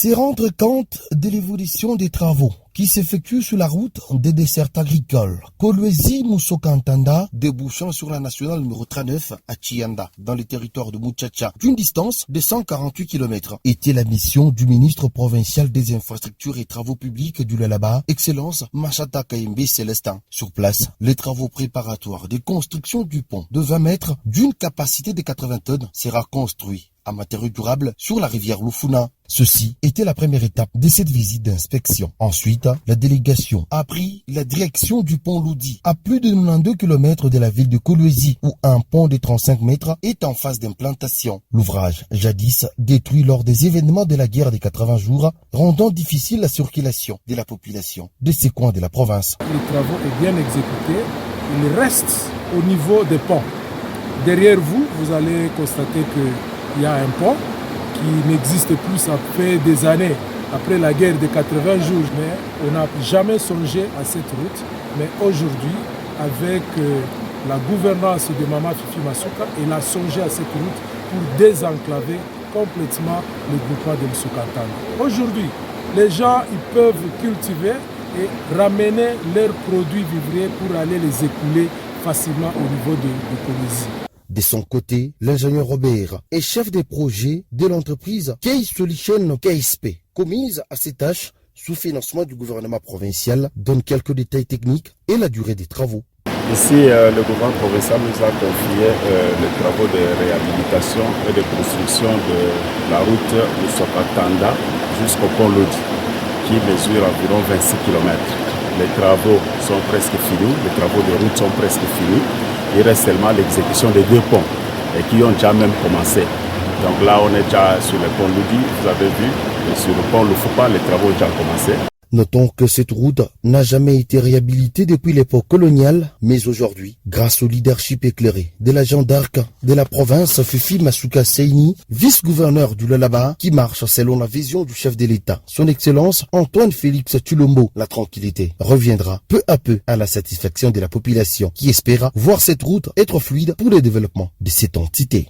C'est rendre compte de l'évolution des travaux qui s'effectuent sur la route des desserts agricoles. Kolwezi-Moussokantanda, débouchant sur la nationale numéro 39 à Chianda, dans le territoire de Muchacha, d'une distance de 148 km, était la mission du ministre provincial des infrastructures et travaux publics du Lualaba, Excellence Machata Kayembe Célestin. Sur place, les travaux préparatoires de construction du pont de 20 mètres d'une capacité de 80 tonnes sera construit à matériaux durables sur la rivière Lufuna. Ceci était la première étape de cette visite d'inspection. Ensuite, la délégation a pris la direction du pont Loudi, à plus de 92 km de la ville de Kolwezi, où un pont de 35 mètres est en phase d'implantation. L'ouvrage, jadis détruit lors des événements de la guerre des 80 jours, rendant difficile la circulation de la population de ces coins de la province. Le travaux est bien exécuté. Il reste au niveau des ponts. Derrière vous, vous allez constater qu'il y a un pont qui n'existe plus, ça fait des années, après la guerre de 80 jours, mais on n'a jamais songé à cette route. Mais aujourd'hui, avec la gouvernance de Mama Fifi Masuka, elle a songé à cette route pour désenclaver complètement le groupement de Msukantanda. Aujourd'hui, les gens ils peuvent cultiver et ramener leurs produits vivriers pour aller les écouler facilement au niveau de Kolwezi. De son côté, l'ingénieur Robert est chef des projets de l'entreprise Key Solution KSP, commise à ses tâches sous financement du gouvernement provincial, donne quelques détails techniques et la durée des travaux. Ici, le gouvernement provincial nous a confié les travaux de réhabilitation et de construction de la route de Sokatanda jusqu'au pont Lodi, qui mesure environ 26 km. Les travaux sont presque finis, les travaux de route sont presque finis. Il reste seulement l'exécution des deux ponts et qui ont déjà même commencé. Donc là, on est déjà sur le pont Loudi, vous avez vu, et sur le pont Lufupa, les travaux ont déjà commencé. Notons que cette route n'a jamais été réhabilitée depuis l'époque coloniale, mais aujourd'hui, grâce au leadership éclairé de l'agent d'arc de la province Fifi Masuka Seini, vice-gouverneur du Lualaba, qui marche selon la vision du chef de l'État, son Excellence Antoine Félix Tshilombo, la tranquillité reviendra peu à peu à la satisfaction de la population qui espère voir cette route être fluide pour le développement de cette entité.